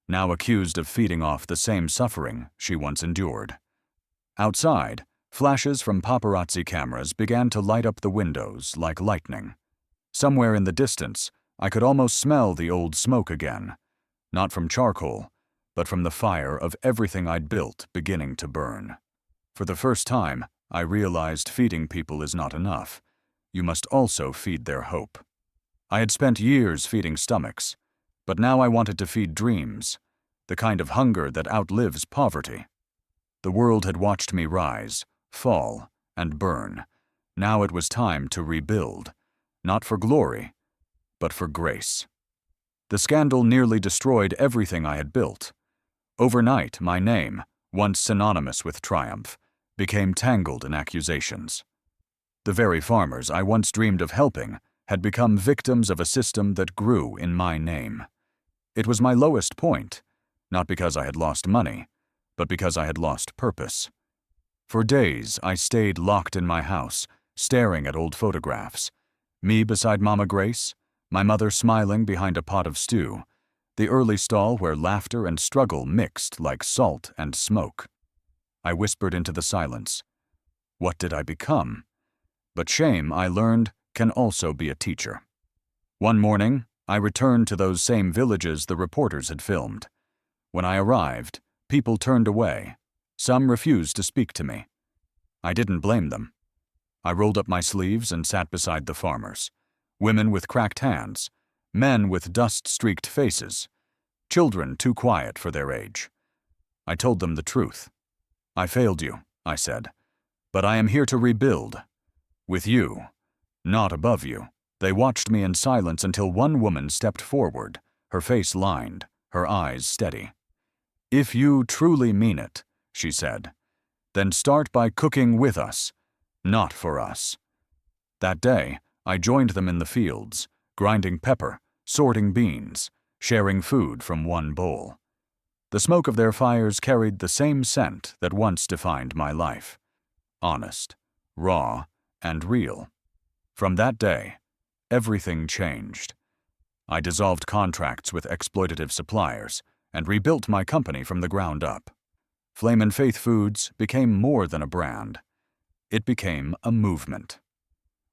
now accused of feeding off the same suffering she once endured. Outside, flashes from paparazzi cameras began to light up the windows like lightning. Somewhere in the distance, I could almost smell the old smoke again, not from charcoal, but from the fire of everything I'd built beginning to burn. For the first time, I realized feeding people is not enough. You must also feed their hope. I had spent years feeding stomachs, but now I wanted to feed dreams, the kind of hunger that outlives poverty. The world had watched me rise, fall, and burn. Now it was time to rebuild, not for glory, but for grace. The scandal nearly destroyed everything I had built. Overnight, my name, once synonymous with triumph, became tangled in accusations. The very farmers I once dreamed of helping had become victims of a system that grew in my name. It was my lowest point, not because I had lost money, but because I had lost purpose. For days, I stayed locked in my house, staring at old photographs. Me beside Mama Grace, my mother smiling behind a pot of stew, the early stall where laughter and struggle mixed like salt and smoke. I whispered into the silence. What did I become? But shame, I learned, can also be a teacher. One morning, I returned to those same villages the reporters had filmed. When I arrived, people turned away. Some refused to speak to me. I didn't blame them. I rolled up my sleeves and sat beside the farmers. Women with cracked hands, men with dust-streaked faces, children too quiet for their age. I told them the truth. I failed you, I said, but I am here to rebuild. With you, not above you. They watched me in silence until one woman stepped forward, her face lined, her eyes steady. If you truly mean it, she said, then start by cooking with us, not for us. That day, I joined them in the fields, grinding pepper, sorting beans, sharing food from one bowl. The smoke of their fires carried the same scent that once defined my life. Honest, raw, and real. From that day, everything changed. I dissolved contracts with exploitative suppliers and rebuilt my company from the ground up. Flame & Faith Foods became more than a brand. It became a movement.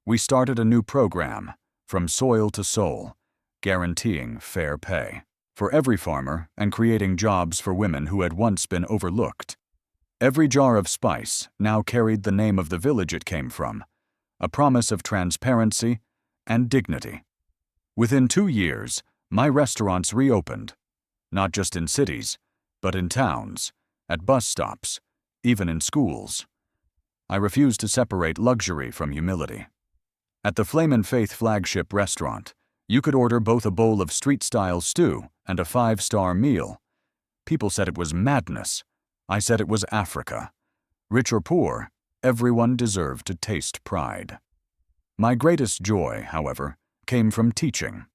We started a new program, From Soil to Soul, guaranteeing fair pay for every farmer and creating jobs for women who had once been overlooked. Every jar of spice now carried the name of the village it came from, a promise of transparency and dignity. Within 2 years, my restaurants reopened, not just in cities, but in towns, at bus stops, even in schools. I refused to separate luxury from humility. At the Flame & Faith flagship restaurant, you could order both a bowl of street-style stew and a 5-star meal. People said it was madness. I said it was Africa. Rich or poor, everyone deserved to taste pride. My greatest joy, however, came from teaching.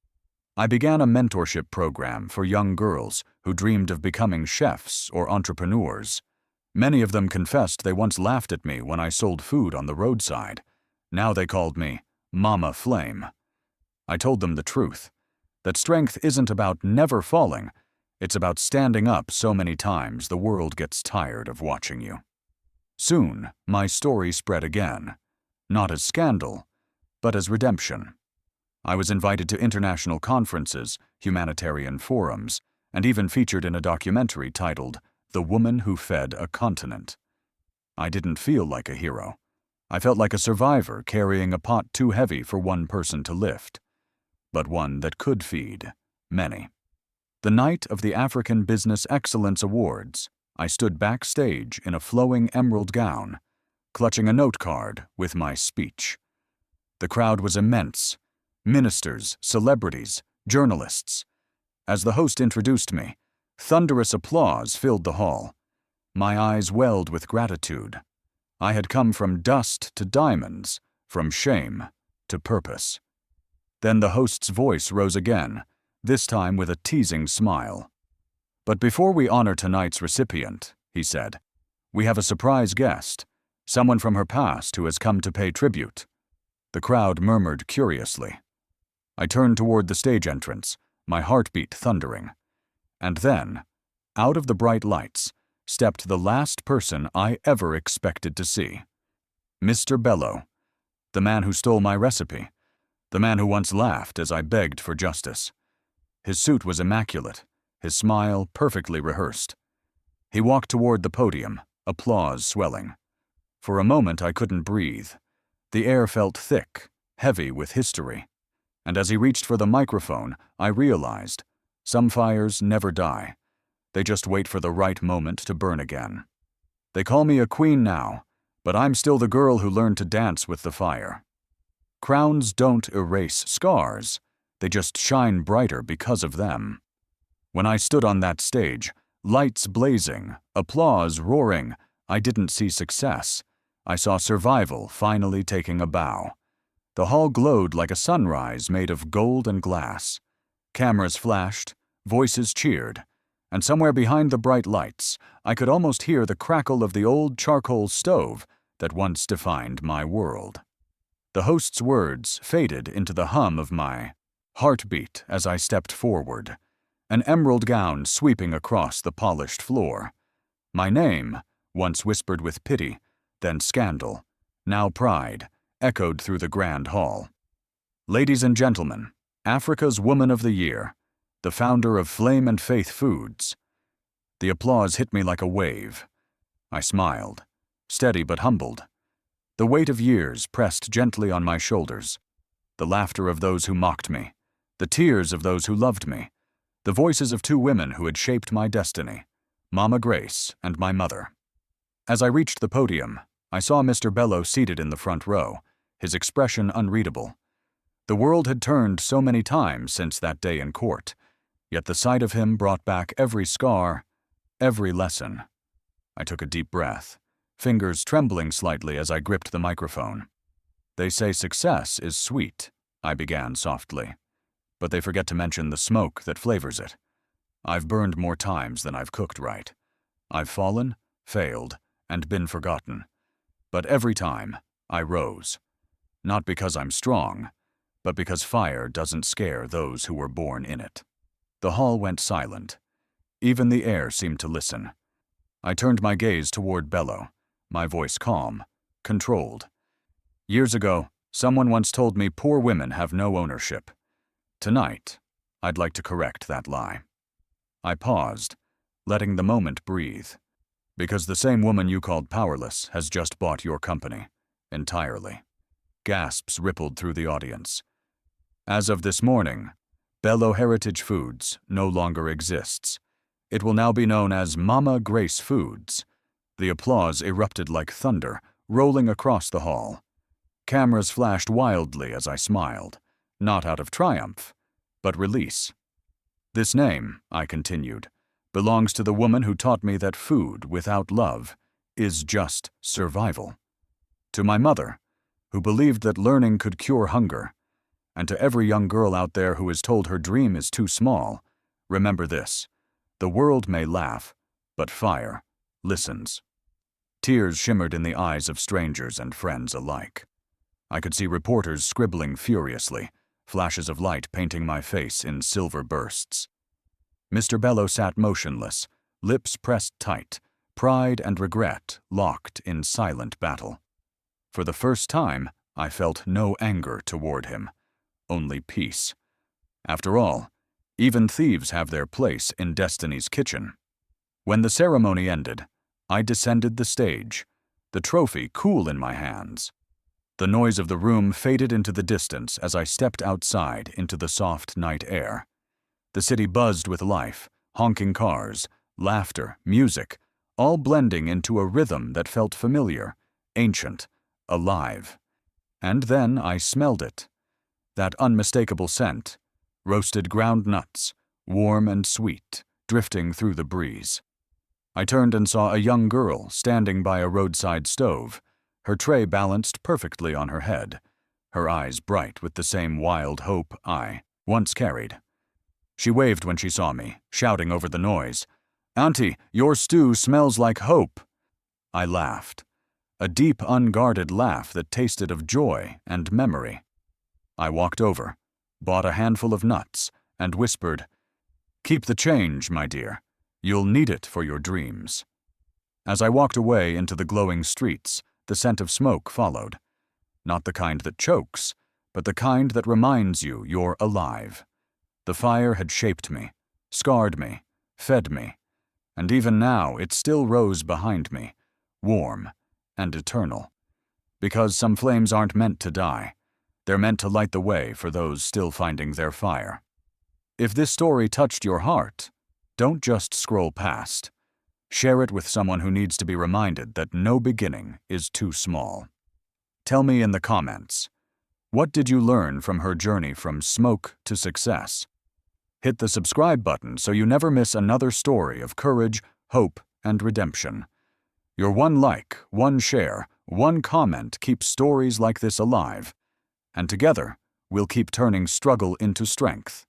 I began a mentorship program for young girls who dreamed of becoming chefs or entrepreneurs. Many of them confessed they once laughed at me when I sold food on the roadside. Now they called me Mama Flame. I told them the truth, that strength isn't about never falling, it's about standing up so many times the world gets tired of watching you. Soon, my story spread again, not as scandal, but as redemption. I was invited to international conferences, humanitarian forums, and even featured in a documentary titled The Woman Who Fed a Continent. I didn't feel like a hero. I felt like a survivor carrying a pot too heavy for one person to lift, but one that could feed many. The night of the African Business Excellence Awards, I stood backstage in a flowing emerald gown, clutching a note card with my speech. The crowd was immense. Ministers, celebrities, journalists. As the host introduced me, thunderous applause filled the hall. My eyes welled with gratitude. I had come from dust to diamonds, from shame to purpose. Then the host's voice rose again, this time with a teasing smile. But before we honor tonight's recipient, he said, we have a surprise guest, someone from her past who has come to pay tribute. The crowd murmured curiously. I turned toward the stage entrance, my heartbeat thundering. And then, out of the bright lights, stepped the last person I ever expected to see. Mr. Bello, the man who stole my recipe, the man who once laughed as I begged for justice. His suit was immaculate, his smile perfectly rehearsed. He walked toward the podium, applause swelling. For a moment I couldn't breathe. The air felt thick, heavy with history. And as he reached for the microphone, I realized, some fires never die. They just wait for the right moment to burn again. They call me a queen now, but I'm still the girl who learned to dance with the fire. Crowns don't erase scars, They just shine brighter because of them. When I stood on that stage, lights blazing, applause roaring, I didn't see success. I saw survival finally taking a bow. The hall glowed like a sunrise made of gold and glass. Cameras flashed, voices cheered, and somewhere behind the bright lights, I could almost hear the crackle of the old charcoal stove that once defined my world. The host's words faded into the hum of my heartbeat as I stepped forward, an emerald gown sweeping across the polished floor. My name, once whispered with pity, then scandal, now pride, echoed through the grand hall. Ladies and gentlemen, Africa's Woman of the Year, the founder of Flame and Faith Foods. The applause hit me like a wave. I smiled, steady but humbled. The weight of years pressed gently on my shoulders. The laughter of those who mocked me, the tears of those who loved me, the voices of two women who had shaped my destiny, Mama Grace and my mother. As I reached the podium, I saw Mr. Bello seated in the front row, his expression unreadable. The world had turned so many times since that day in court, yet the sight of him brought back every scar, every lesson. I took a deep breath, fingers trembling slightly as I gripped the microphone. They say success is sweet, I began softly, but they forget to mention the smoke that flavors it. I've burned more times than I've cooked right. I've fallen, failed, and been forgotten. But every time, I rose. Not because I'm strong, but because fire doesn't scare those who were born in it. The hall went silent. Even the air seemed to listen. I turned my gaze toward Bello, my voice calm, controlled. Years ago, someone once told me poor women have no ownership. Tonight, I'd like to correct that lie. I paused, letting the moment breathe. Because the same woman you called powerless has just bought your company, entirely. Gasps rippled through the audience. As of this morning, Bello Heritage Foods no longer exists. It will now be known as Mama Grace Foods. The applause erupted like thunder, rolling across the hall. Cameras flashed wildly as I smiled, not out of triumph, but release. This name, I continued, belongs to the woman who taught me that food without love is just survival. To my mother, who believed that learning could cure hunger, and to every young girl out there who is told her dream is too small, remember this: the world may laugh, but fire listens. Tears shimmered in the eyes of strangers and friends alike. I could see reporters scribbling furiously, flashes of light painting my face in silver bursts. Mr. Bello sat motionless, lips pressed tight, pride and regret locked in silent battle. For the first time, I felt no anger toward him, only peace. After all, even thieves have their place in destiny's kitchen. When the ceremony ended, I descended the stage, the trophy cool in my hands. The noise of the room faded into the distance as I stepped outside into the soft night air. The city buzzed with life, honking cars, laughter, music, all blending into a rhythm that felt familiar, ancient, alive. And then I smelled it. That unmistakable scent, roasted ground nuts, warm and sweet, drifting through the breeze. I turned and saw a young girl standing by a roadside stove, her tray balanced perfectly on her head, her eyes bright with the same wild hope I once carried. She waved when she saw me, shouting over the noise, "Auntie, your stew smells like hope." I laughed, a deep, unguarded laugh that tasted of joy and memory. I walked over, bought a handful of nuts, and whispered, "Keep the change, my dear. You'll need it for your dreams." As I walked away into the glowing streets, the scent of smoke followed. Not the kind that chokes, but the kind that reminds you you're alive. The fire had shaped me, scarred me, fed me, and even now it still rose behind me, warm and eternal. Because some flames aren't meant to die. They're meant to light the way for those still finding their fire. If this story touched your heart, don't just scroll past. Share it with someone who needs to be reminded that no beginning is too small. Tell me in the comments, What did you learn from her journey from smoke to success? Hit the subscribe button so you never miss another story of courage, hope, and redemption. Your one like, one share, one comment keeps stories like this alive. And together, we'll keep turning struggle into strength.